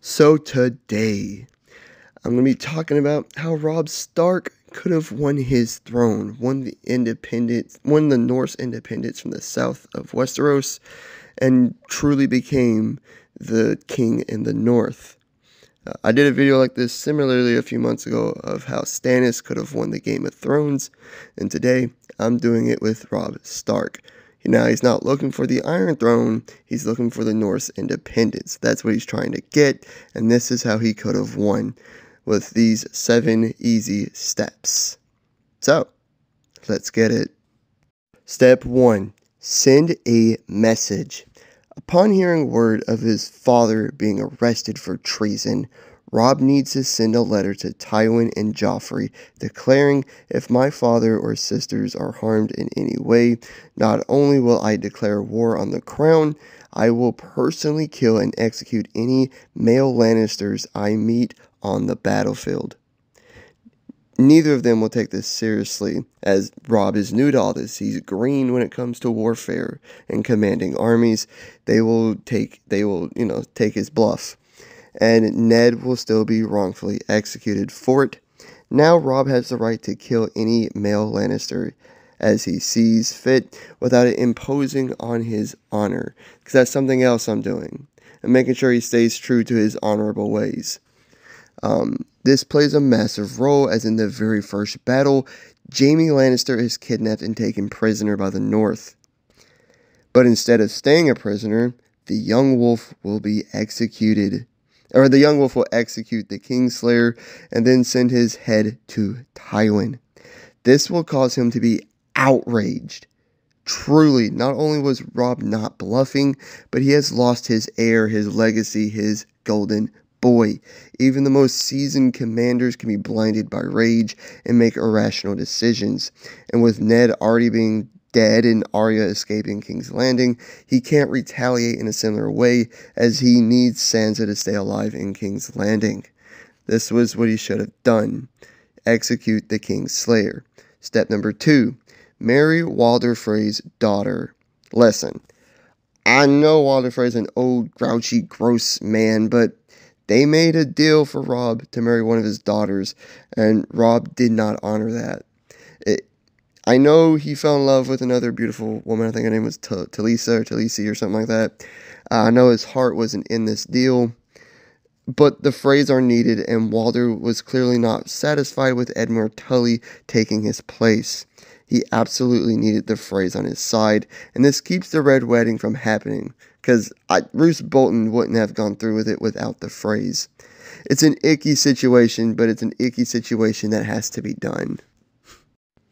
So today, I'm going to be talking about how Robb Stark could have won his throne, won the Norse independence from the south of Westeros, and truly became the king in the north. I did a video like this similarly a few months ago of how Stannis could have won the Game of Thrones, and today I'm doing it with Robb Stark. Now, he's not looking for the Iron Throne, he's looking for the Norse independence. That's what he's trying to get, and this is how he could have won with these 7 easy steps. So, let's get it. Step 1. Send a message. Upon hearing word of his father being arrested for treason, Robb needs to send a letter to Tywin and Joffrey declaring, if my father or sisters are harmed in any way, not only will I declare war on the crown, I will personally kill and execute any male Lannisters I meet on the battlefield. Neither of them will take this seriously, as Robb is new to all this. He's green when it comes to warfare and commanding armies. They will take his bluff. And Ned will still be wrongfully executed for it. Now Robb has the right to kill any male Lannister as he sees fit without it imposing on his honor. Because that's something else I'm doing. I'm making sure he stays true to his honorable ways. This plays a massive role, as in the very first battle, Jaime Lannister is kidnapped and taken prisoner by the North. But instead of staying a prisoner, the young wolf will be executed. Or the young wolf will execute the Kingslayer and then send his head to Tywin. This will cause him to be outraged. Truly, not only was Robb not bluffing, but he has lost his heir, his legacy, his golden boy. Even the most seasoned commanders can be blinded by rage and make irrational decisions. And with Ned already being dead and Arya escaping King's Landing, he can't retaliate in a similar way, as he needs Sansa to stay alive in King's Landing. This was what he should have done. Execute the Kingslayer. Step number 2. Marry Walder Frey's daughter. Listen, I know Walder Frey's an old, grouchy, gross man, but they made a deal for Robb to marry one of his daughters, and Robb did not honor that. I know he fell in love with another beautiful woman. I think her name was Talisa or Talisi or something like that. I know his heart wasn't in this deal, but the Freys are needed, and Walder was clearly not satisfied with Edmure Tully taking his place. He absolutely needed the Freys on his side, and this keeps the Red Wedding from happening, because Roose Bolton wouldn't have gone through with it without the Freys. It's an icky situation, but it's an icky situation that has to be done.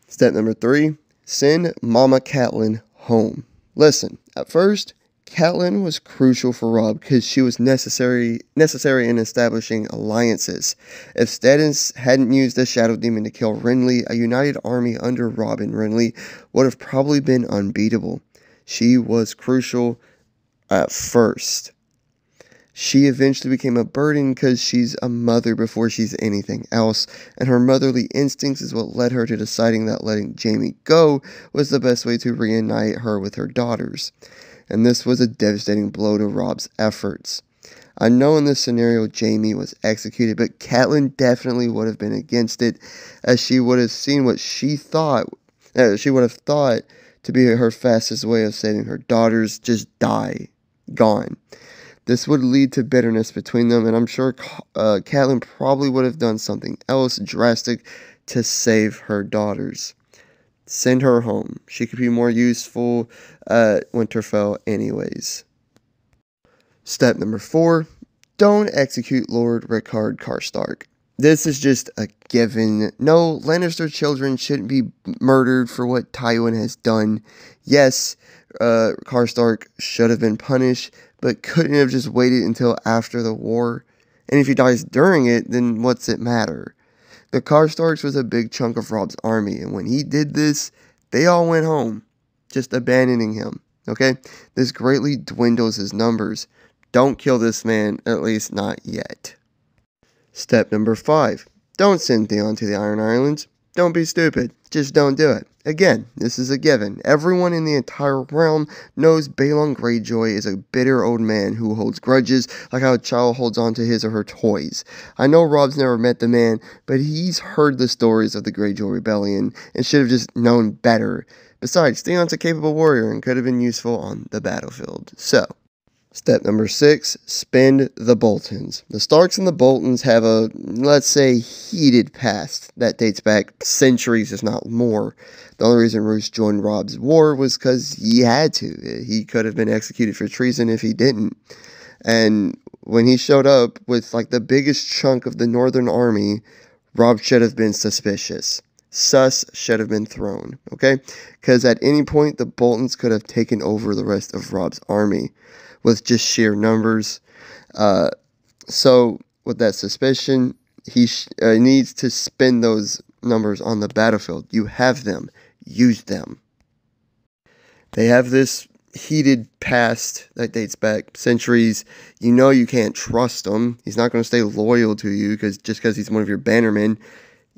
Step number 3, send Mama Catelyn home. Listen, at first, Catelyn was crucial for Robb because she was necessary in establishing alliances. If Stannis hadn't used the Shadow Demon to kill Renly, a united army under Robb and Renly would have probably been unbeatable. She was crucial at first. She eventually became a burden because she's a mother before she's anything else, and her motherly instincts is what led her to deciding that letting Jaime go was the best way to reunite her with her daughters. And this was a devastating blow to Robb's efforts. I know in this scenario Jaime was executed, but Catelyn definitely would have been against it, as she would have seen what she would have thought to be her fastest way of saving her daughters just die, gone. This would lead to bitterness between them, and I'm sure Catelyn probably would have done something else drastic to save her daughters. Send her home. She could be more useful at Winterfell anyways. Step number 4. Don't execute Lord Rickard Karstark. This is just a given. No, Lannister children shouldn't be murdered for what Tywin has done. Yes, Karstark should have been punished, but couldn't have just waited until after the war. And if he dies during it, then what's it matter? The Karstarks was a big chunk of Robb's army, and when he did this, they all went home, just abandoning him, okay? This greatly dwindles his numbers. Don't kill this man, at least not yet. Step number 5. Don't send Theon to the Iron Islands. don't be stupid. Just don't do it. Again, this is a given. Everyone in the entire realm knows Balon Greyjoy is a bitter old man who holds grudges like how a child holds on to his or her toys. I know Robb's never met the man, but he's heard the stories of the Greyjoy Rebellion and should have just known better. Besides, Theon's a capable warrior and could have been useful on the battlefield. So, step number 6, spend the Boltons. The Starks and the Boltons have a, let's say, heated past that dates back centuries, if not more. The only reason Roose joined Robb's war was because he had to. He could have been executed for treason if he didn't. And when he showed up with like the biggest chunk of the Northern Army, Robb should have been suspicious. Sus should have been thrown, okay? Because at any point, the Boltons could have taken over the rest of Robb's army with just sheer numbers. So with that suspicion, he needs to spend those numbers on the battlefield. You have them. Use them. They have this heated past that dates back centuries. You know you can't trust him. He's not going to stay loyal to you just because he's one of your bannermen.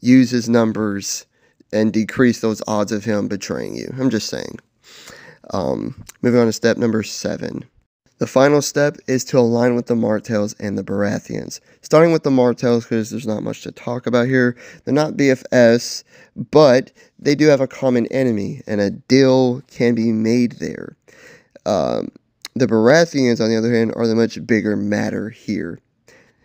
Use his numbers and decrease those odds of him betraying you. I'm just saying. Moving on to step number 7. The final step is to align with the Martells and the Baratheons. Starting with the Martells, because there's not much to talk about here. They're not BFS, but they do have a common enemy, and a deal can be made there. The Baratheons, on the other hand, are the much bigger matter here.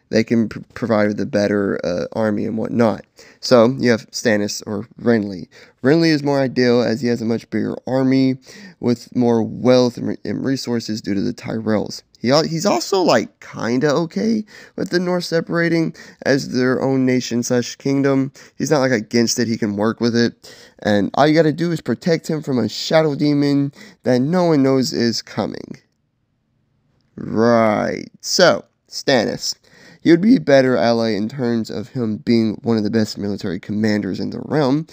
They can provide the better army and whatnot. So, you have Stannis or Renly. Renly is more ideal as he has a much bigger army with more wealth and resources due to the Tyrells. He's also, like, kinda okay with the North separating as their own nation/kingdom. He's not, like, against it. He can work with it. And all you gotta do is protect him from a shadow demon that no one knows is coming. Right. So, Stannis. He would be a better ally in terms of him being one of the best military commanders in the realm,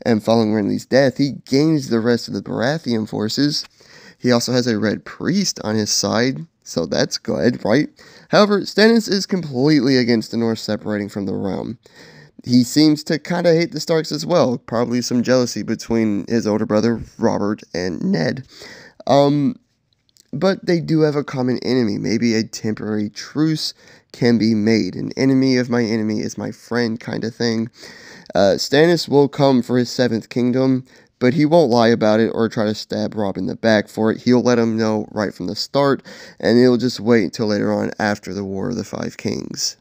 and following Renly's death, he gains the rest of the Baratheon forces. He also has a Red Priest on his side, so that's good, right? However, Stannis is completely against the North separating from the realm. He seems to kind of hate the Starks as well, probably some jealousy between his older brother, Robert, and Ned. But they do have a common enemy. Maybe a temporary truce can be made. An enemy of my enemy is my friend kind of thing. Stannis will come for his 7th kingdom, but he won't lie about it or try to stab Robb in the back for it. He'll let him know right from the start, and he'll just wait until later on after the War of the Five Kings.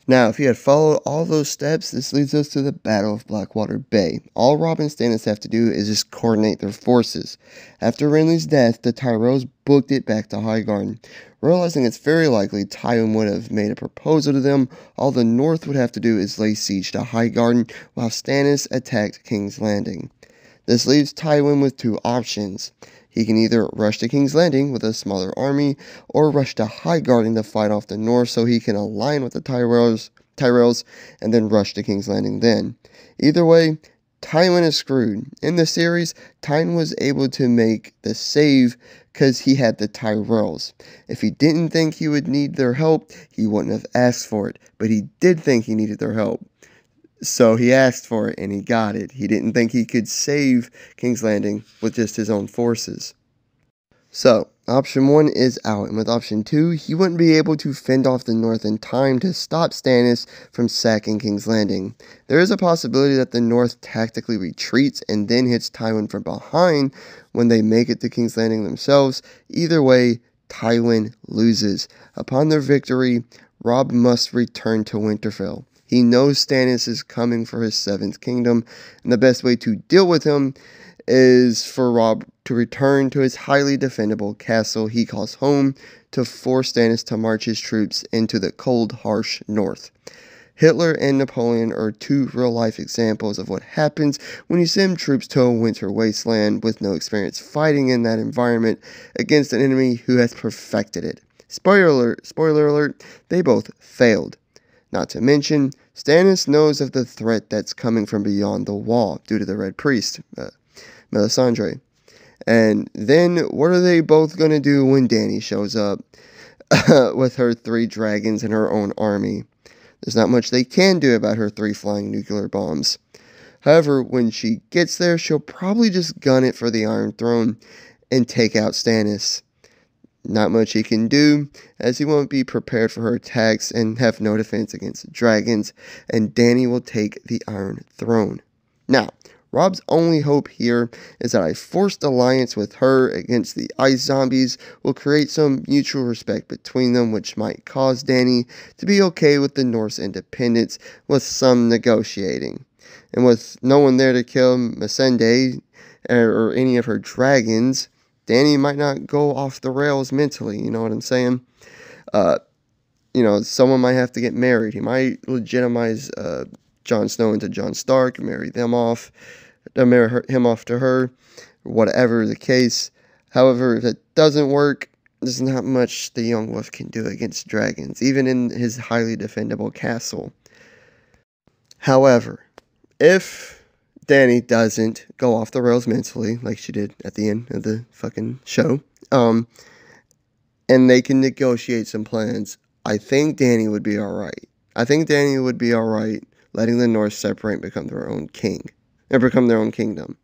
Now, if you had followed all those steps, this leads us to the Battle of Blackwater Bay. All Robb and Stannis have to do is just coordinate their forces. After Renly's death, the Tyrells booked it back to Highgarden. Realizing it's very likely Tywin would have made a proposal to them, all the North would have to do is lay siege to Highgarden while Stannis attacked King's Landing. This leaves Tywin with 2 options. He can either rush to King's Landing with a smaller army, or rush to Highgarden to fight off the North so he can align with the Tyrells and then rush to King's Landing then. Either way, Tywin is screwed. In the series, Tywin was able to make the save because he had the Tyrells. If he didn't think he would need their help, he wouldn't have asked for it, but he did think he needed their help. So he asked for it and he got it. He didn't think he could save King's Landing with just his own forces. So, option 1 is out, and with option 2, he wouldn't be able to fend off the North in time to stop Stannis from sacking King's Landing. There is a possibility that the North tactically retreats and then hits Tywin from behind when they make it to King's Landing themselves. Either way, Tywin loses. Upon their victory, Robb must return to Winterfell. He knows Stannis is coming for his 7th kingdom, and the best way to deal with him is for Robb to return to his highly defendable castle he calls home to force Stannis to march his troops into the cold, harsh north. Hitler and Napoleon are 2 real-life examples of what happens when you send troops to a winter wasteland with no experience fighting in that environment against an enemy who has perfected it. Spoiler alert, they both failed. Not to mention, Stannis knows of the threat that's coming from beyond the wall due to the Red Priest, Melisandre. And then, what are they both going to do when Dany shows up with her 3 dragons and her own army? There's not much they can do about her 3 flying nuclear bombs. However, when she gets there, she'll probably just gun it for the Iron Throne and take out Stannis. Not much he can do, as he won't be prepared for her attacks and have no defense against the dragons, and Dany will take the Iron Throne. Now, Robb's only hope here is that a forced alliance with her against the ice zombies will create some mutual respect between them, which might cause Dany to be okay with the Norse independence with some negotiating. And with no one there to kill Missandei or any of her dragons, Dany might not go off the rails mentally, you know what I'm saying? Someone might have to get married. He might legitimize Jon Snow into Jon Stark, marry him off to her, whatever the case. However, if it doesn't work, there's not much the young wolf can do against dragons, even in his highly defendable castle. However, if Dany doesn't go off the rails mentally, like she did at the end of the fucking show, and they can negotiate some plans, I think Dany would be alright. I think Dany would be alright letting the North separate and become their own king, or become their own kingdom.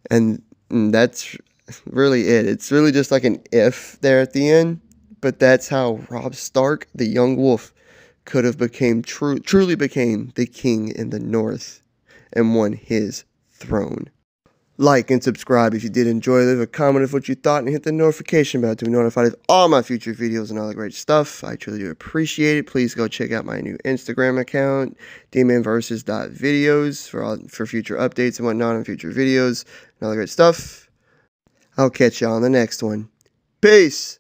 And that's really it. It's really just like an if there at the end, but that's how Robb Stark, the young wolf, could have truly became the king in the North and won his throne. Like and subscribe if you did enjoy. Leave a comment of what you thought and hit the notification bell to be notified of all my future videos and all the great stuff. I truly do appreciate it. Please go check out my new Instagram account, demonversus.videos, for future updates and whatnot on future videos and all the great stuff. I'll catch you on the next one. Peace!